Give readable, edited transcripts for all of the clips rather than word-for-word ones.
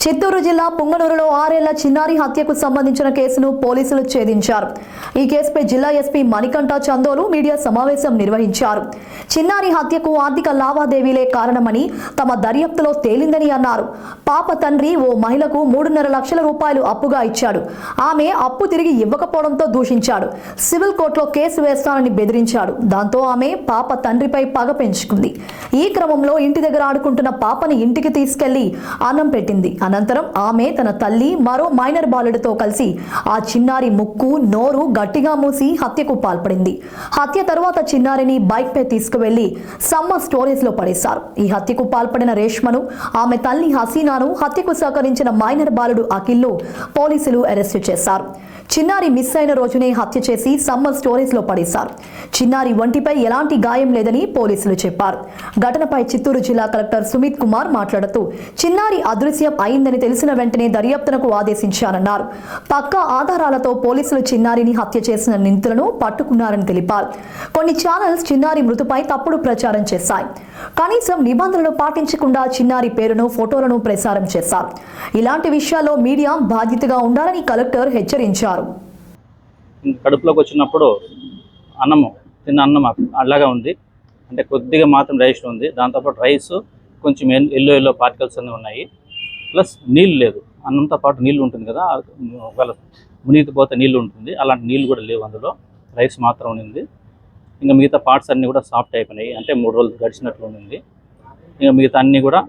చిత్తూరు జిల్లా పుంగనూరులో 6 ఏళ్ల చిన్నారి హత్యకు సంబంధించిన కేసును పోలీసులు ఛేదించారు. ఈ కేసుపై జిల్లా ఎస్పీ మణికంఠ చందోలు మీడియా సమావేశం నిర్వహించారు. చిన్నారి హత్యకు ఆర్థిక లావాదేవీలే కారణమని తమ దర్యాప్తులో తేలిందని అన్నారు. పాప తండ్రి ఓ మహిళకు 3.5 లక్షల రూపాయలు అప్పుగా ఇచ్చాడు. ఆమె అప్పు తిరిగి ఇవ్వకపోవడంతో దూషించాడు. సివిల్ కోర్టులో కేసు వేస్తానని బెదిరించాడు. దాంతో ఆమె పాప తండ్రిపై పగ పెంచుకుంది. ఈ క్రమంలో ఇంటి దగ్గర ఆడుకుంటున్న పాపని ఇంటికి తీసుకెళ్లి అన్నం పెట్టింది. అనంతరం ఆమె తన తల్లి మరో మైనర్ బాలుడితో కలిసి ఆ చిన్నారి ముక్కు నోరు గట్టిగా మూసి హత్యకు పాల్పడింది. హత్య తర్వాత చిన్నారిని బైక్ పై తీసుకువెళ్లి సమ్మర్ స్టోరేజ్ లో పడేశారు. ఈ హత్యకు పాల్పడిన రేష్మను, ఆమె తల్లి హసీనాను, హత్యకు సహకరించిన మైనర్ బాలుడు అఖిల్ను పోలీసులు అరెస్టు చేశారు. చిన్నారి మిస్ అయిన రోజునే హత్య చేసి సమ్మర్ స్టోరేజ్ లో పడేశారు. చిన్నారి ఒంటిపై ఎలాంటి గాయం లేదని పోలీసులు చెప్పారు. ఘటనపై చిత్తూరు జిల్లా కలెక్టర్ సుమిత్ కుమార్ మాట్లాడుతూ చిన్నారి అదృశ్యం అయిందని తెలిసిన వెంటనే దర్యాప్తునకు ఆదేశించారన్నారు. పక్కా ఆధారాలతో పోలీసులు చిన్నారిని హత్య చేసిన నిందితులను పట్టుకున్నారని తెలిపారు. కొన్ని ఛానల్స్ చిన్నారి మృతిపై తప్పుడు ప్రచారం చేశాయి. కనీసం నిబంధనలు పాటించకుండా చిన్నారి పేరును, ఫోటోలను ప్రసారం చేశారు. ఇలాంటి విషయాల్లో మీడియా బాధ్యతగా ఉండాలని కలెక్టర్ హెచ్చరించారు. కడుపులోకి వచ్చినప్పుడు తిన్న అన్నం అలాగా ఉంది, అంటే కొద్దిగా మాత్రం రైస్ ఉంది. దాంతోపాటు రైస్ కొంచెం ఎల్లో పార్టికల్స్ అన్నీ ఉన్నాయి, ప్లస్ నీళ్ళు లేదు. అన్నంతో పాటు నీళ్ళు ఉంటుంది కదా, ఒకవేళ మునిగిపోతే నీళ్ళు ఉంటుంది, అలాంటి నీళ్ళు కూడా లేవు. అందులో రైస్ మాత్రం ఉంది. ఇంకా మిగతా పార్ట్స్ అన్నీ కూడా సాఫ్ట్ అయిపోయినాయి, అంటే 3 రోజులు గడిచినట్లు ఉంది. ఇంకా మిగతా అన్నీ కూడా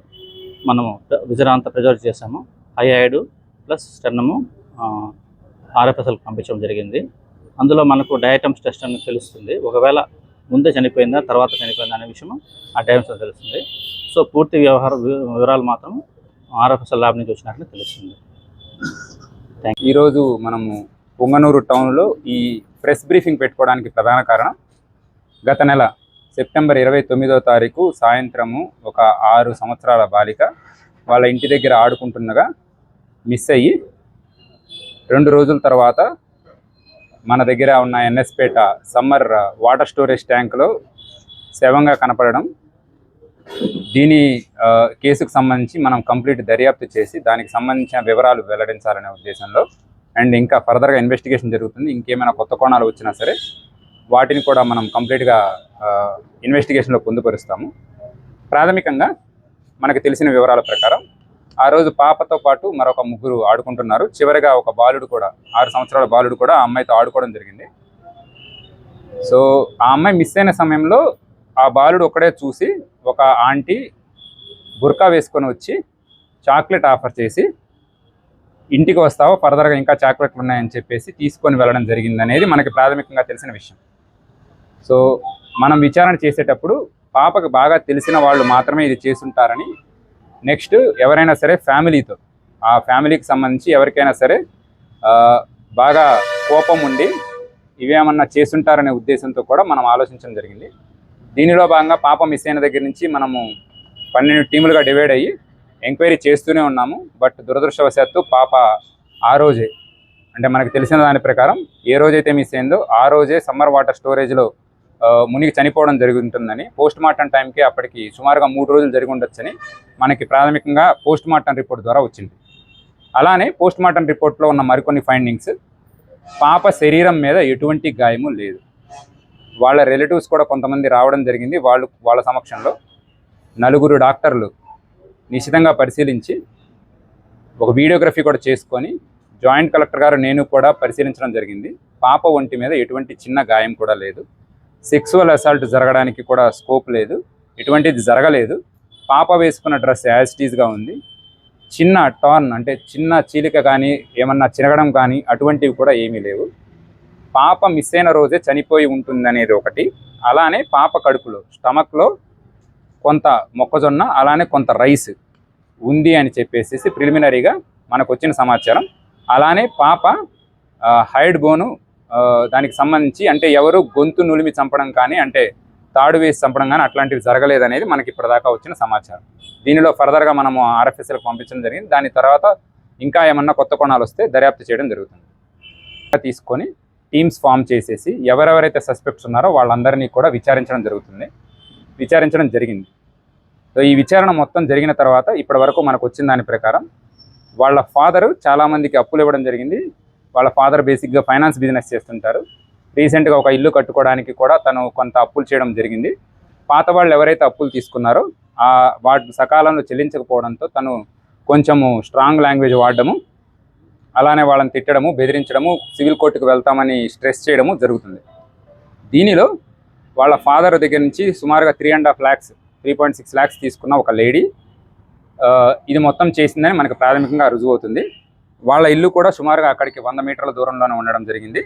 మనము విజరాంతా ప్రిజర్వ్ చేసాము. హైఐడ్ ప్లస్ స్టెర్నము RFSL పంపించడం జరిగింది. అందులో మనకు డయాటమ్స్ టెస్ట్ అని తెలుస్తుంది. ఒకవేళ ముందే చనిపోయిందా తర్వాత చనిపోయిందా అనే విషయం ఆ డయాటమ్స్లో తెలుస్తుంది. సో పూర్తి వివరాలు మాత్రం RFSL ల్యాబ్ నుంచి వచ్చినట్లు తెలుస్తుంది. ఈరోజు మనము పుంగనూరు టౌన్లో ఈ ప్రెస్ బ్రీఫింగ్ పెట్టుకోవడానికి ప్రధాన కారణం, గత నెల సెప్టెంబర్ 29వ తారీఖు సాయంత్రము ఒక 6 సంవత్సరాల బాలిక వాళ్ళ ఇంటి దగ్గర ఆడుకుంటుండగా మిస్ అయ్యి 2 రోజుల తర్వాత మన దగ్గర ఉన్న ఎన్ఎస్పేట సమ్మర్ వాటర్ స్టోరేజ్ ట్యాంక్లో శవంగా కనపడడం, దీని కేసుకు సంబంధించి మనం కంప్లీట్ దర్యాప్తు చేసి దానికి సంబంధించిన వివరాలు వెల్లడించాలనే ఉద్దేశంలో, అండ్ ఇంకా ఫర్దర్గా ఇన్వెస్టిగేషన్ జరుగుతుంది. ఇంకేమైనా కొత్త కోణాలు వచ్చినా సరే వాటిని కూడా మనం కంప్లీట్గా ఇన్వెస్టిగేషన్లో పొందుపరుస్తాము. ప్రాథమికంగా మనకు తెలిసిన వివరాల ప్రకారం ఆ రోజు పాపతో పాటు మరొక 3 ఆడుకుంటున్నారు. చివరిగా ఒక బాలుడు కూడా, 6 సంవత్సరాల బాలుడు కూడా ఆ అమ్మాయితో ఆడుకోవడం జరిగింది. సో ఆ అమ్మాయి మిస్ అయిన సమయంలో ఆ బాలుడు ఒక్కడే చూసి ఒక ఆంటీ బుర్కా వేసుకొని వచ్చి చాక్లెట్ ఆఫర్ చేసి, ఇంటికి వస్తావో ఫర్దర్గా ఇంకా చాక్లెట్లు ఉన్నాయని చెప్పేసి తీసుకొని వెళ్ళడం జరిగిందనేది మనకి ప్రాథమికంగా తెలిసిన విషయం. సో మనం విచారణ చేసేటప్పుడు పాపకు బాగా తెలిసిన వాళ్ళు మాత్రమే ఇది చేసుంటారని, నెక్స్ట్ ఎవరైనా సరే ఫ్యామిలీతో, ఆ ఫ్యామిలీకి సంబంధించి ఎవరికైనా సరే బాగా కోపం ఉండి ఇవేమన్నా చేసుంటారనే ఉద్దేశంతో కూడా మనం ఆలోచించడం జరిగింది. దీనిలో భాగంగా పాప మిస్ అయిన దగ్గర నుంచి మనము 12 టీములుగా డివైడ్ అయ్యి ఎంక్వైరీ చేస్తూనే ఉన్నాము. బట్ దురదృష్టవశాత్తు పాప ఆ రోజే, అంటే మనకు తెలిసిన దాని ప్రకారం ఏ రోజైతే మిస్ అయిందో ఆ రోజే సమ్మర్ వాటర్ స్టోరేజ్లో మునిగి చనిపోవడం జరుగుతుందని, పోస్ట్ మార్టం టైంకి అప్పటికి సుమారుగా 3 రోజులు జరిగి ఉండొచ్చని మనకి ప్రాథమికంగా పోస్ట్ మార్టం రిపోర్ట్ ద్వారా వచ్చింది. అలానే పోస్ట్ మార్టం రిపోర్ట్లో ఉన్న మరికొన్ని ఫైండింగ్స్, పాప శరీరం మీద ఎటువంటి గాయము లేదు. వాళ్ళ రిలేటివ్స్ కూడా కొంతమంది రావడం జరిగింది. వాళ్ళ సమక్షంలో 4 డాక్టర్లు నిశితంగా పరిశీలించి ఒక వీడియోగ్రఫీ కూడా చేసుకొని జాయింట్ కలెక్టర్ గారు నేను కూడా పరిశీలించడం జరిగింది. పాప ఒంటి మీద ఎటువంటి చిన్న గాయం కూడా లేదు. సెక్సువల్ అసాల్ట్ జరగడానికి కూడా స్కోప్ లేదు, ఎటువంటిది జరగలేదు. పాప వేసుకున్న డ్రెస్ యాజ్ ఇట్ ఈజ్గా ఉంది. చిన్న టార్న్, అంటే చిన్న చీలిక కానీ ఏమన్నా చిరగడం కానీ అటువంటివి కూడా ఏమీ లేవు. పాప మిస్ అయిన రోజే చనిపోయి ఉంటుందనేది ఒకటి. అలానే పాప కడుపులో, స్టమక్లో కొంత మొక్కజొన్న అలానే కొంత రైస్ ఉంది అని చెప్పేసి ప్రిలిమినరీగా మనకు వచ్చిన సమాచారం. అలానే పాప హైడ్ బోను, దానికి సంబంధించి అంటే ఎవరు గొంతు నులిమి చంపడం కానీ, అంటే తాడు వేసి చంపడం కానీ అట్లాంటివి జరగలేదనేది మనకి ఇప్పటిదాకా వచ్చిన సమాచారం. దీనిలో ఫర్దర్గా మనము RFSLకి పంపించడం జరిగింది. దాని తర్వాత ఇంకా ఏమన్నా కొత్త కోణాలు వస్తే దర్యాప్తు చేయడం జరుగుతుంది. తీసుకొని టీమ్స్ ఫామ్ చేసేసి ఎవరెవరైతే సస్పెక్ట్స్ ఉన్నారో వాళ్ళందరినీ కూడా విచారించడం జరిగింది. సో ఈ విచారణ మొత్తం జరిగిన తర్వాత ఇప్పటి వరకు మనకు వచ్చిన దాని ప్రకారం వాళ్ళ ఫాదరు చాలామందికి అప్పులు ఇవ్వడం జరిగింది. వాళ్ళ ఫాదర్ బేసిక్గా ఫైనాన్స్ బిజినెస్ చేస్తుంటారు. రీసెంట్గా ఒక ఇల్లు కట్టుకోవడానికి కూడా తను కొంత అప్పులు చేయడం జరిగింది. పాత వాళ్ళు ఎవరైతే అప్పులు తీసుకున్నారో వాటి సకాలంలో చెల్లించకపోవడంతో తను కొంచెము స్ట్రాంగ్ లాంగ్వేజ్ వాడడము, అలానే వాళ్ళని తిట్టడము, బెదిరించడము, సివిల్ కోర్టుకు వెళ్తామని స్ట్రెస్ చేయడము జరుగుతుంది. దీనిలో వాళ్ళ ఫాదర్ దగ్గర నుంచి సుమారుగా 3.6 lakhs తీసుకున్న ఒక లేడీ ఇది మొత్తం చేసిందని మనకు ప్రాథమికంగా రుజువు అవుతుంది. వాళ్ళ ఇల్లు కూడా సుమారుగా అక్కడికి 100 మీటర్ల దూరంలోనే ఉండడం జరిగింది.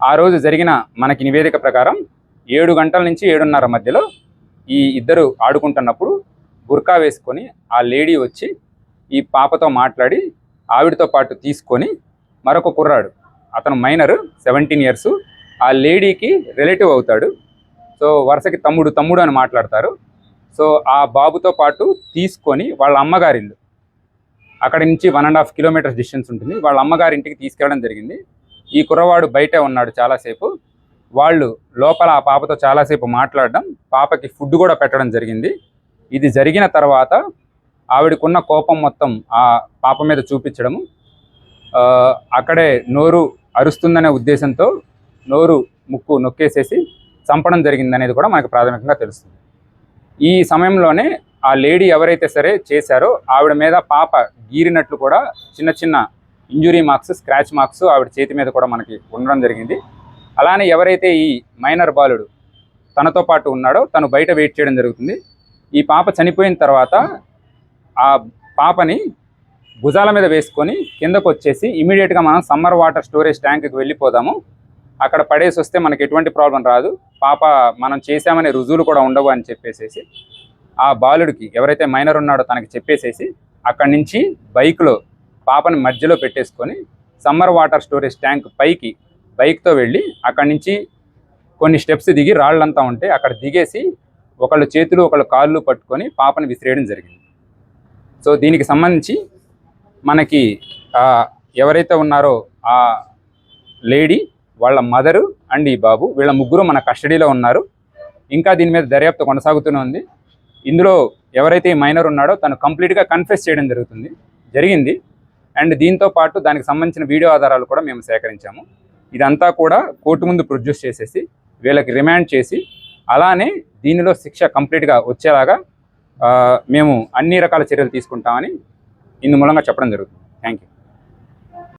ఆ రోజు జరిగిన మనకి నివేదిక ప్రకారం 7 గంటల నుంచి 7:30 మధ్యలో ఈ ఇద్దరు ఆడుకుంటున్నప్పుడు బుర్కా వేసుకొని ఆ లేడీ వచ్చి ఈ పాపతో మాట్లాడి ఆవిడతో పాటు తీసుకొని మరొక కుర్రాడు, అతను మైనర్ 17 years, ఆ లేడీకి రిలేటివ్ అవుతాడు. సో వరుసకి తమ్ముడు అని మాట్లాడతారు. సో ఆ బాబుతో పాటు తీసుకొని వాళ్ళ అమ్మగారిల్లు, అక్కడి నుంచి 1.5 kilometers డిస్టెన్స్ ఉంటుంది, వాళ్ళ అమ్మగారింటికి తీసుకెళ్ళడం జరిగింది. ఈ కుర్రవాడు బయటే ఉన్నాడు చాలాసేపు. వాళ్ళు లోపల ఆ పాపతో చాలాసేపు మాట్లాడడం, పాపకి ఫుడ్ కూడా పెట్టడం జరిగింది. ఇది జరిగిన తర్వాత ఆవిడకున్న కోపం మొత్తం ఆ పాప మీద చూపించడము, అక్కడే నోరు అరుస్తుందనే ఉద్దేశంతో నోరు ముక్కు నొక్కేసేసి చంపడం జరిగింది అనేది కూడా మనకు ప్రాథమికంగా తెలుస్తుంది. ఈ సమయంలోనే ఆ లేడీ ఎవరైతే సరే చేశారో ఆవిడ మీద పాప గీరినట్లు కూడా చిన్న చిన్న ఇంజురీ మార్క్స్, స్క్రాచ్ మార్క్స్ ఆవిడ చేతి మీద కూడా మనకి ఉండడం జరిగింది. అలానే ఎవరైతే ఈ మైనర్ బాలుడు తనతో పాటు ఉన్నాడో తను బయట వెయిట్ చేయడం జరుగుతుంది. ఈ పాప చనిపోయిన తర్వాత ఆ పాపని భుజాల మీద వేసుకొని కిందకు వచ్చేసి ఇమీడియట్గా మనం సమ్మర్ వాటర్ స్టోరేజ్ ట్యాంక్కి వెళ్ళిపోదాము, అక్కడ పడేసి వస్తే మనకి ఎటువంటి ప్రాబ్లం రాదు, పాప మనం చేశామనే రుజువులు కూడా ఉండవు అని చెప్పేసేసి ఆ బాలుడికి ఎవరైతే మైనర్ ఉన్నాడో తనకి చెప్పేసేసి అక్కడి నుంచి బైక్లో పాపని మధ్యలో పెట్టేసుకొని సమ్మర్ వాటర్ స్టోరేజ్ ట్యాంక్ పైకి బైక్తో వెళ్ళి అక్కడి నుంచి కొన్ని స్టెప్స్ దిగి రాళ్ళంతా ఉంటే అక్కడ దిగేసి ఒకళ్ళు చేతులు ఒకళ్ళు కాళ్ళు పట్టుకొని పాపని విసిరేయడం జరిగింది. సో దీనికి సంబంధించి మనకి ఎవరైతే ఉన్నారో ఆ లేడీ, వాళ్ళ మదరు అండ్ ఈ బాబు, వీళ్ళ ముగ్గురు మన కస్టడీలో ఉన్నారు. ఇంకా దీని మీద దర్యాప్తు కొనసాగుతూనే ఉంది. ఇందులో ఎవరైతే ఈ మైనర్ ఉన్నాడో తను కంప్లీట్గా కన్ఫెస్ చేయడం జరిగింది. అండ్ దీంతో పాటు దానికి సంబంధించిన వీడియో ఆధారాలు కూడా మేము సేకరించాము. ఇదంతా కూడా కోర్టు ముందు ప్రొడ్యూస్ చేసేసి వీళ్ళకి రిమాండ్ చేసి అలానే దీనిలో శిక్ష కంప్లీట్గా వచ్చేలాగా మేము అన్ని రకాల చర్యలు తీసుకుంటామని ఇందు మూలంగా చెప్పడం జరుగుతుంది. Thank you.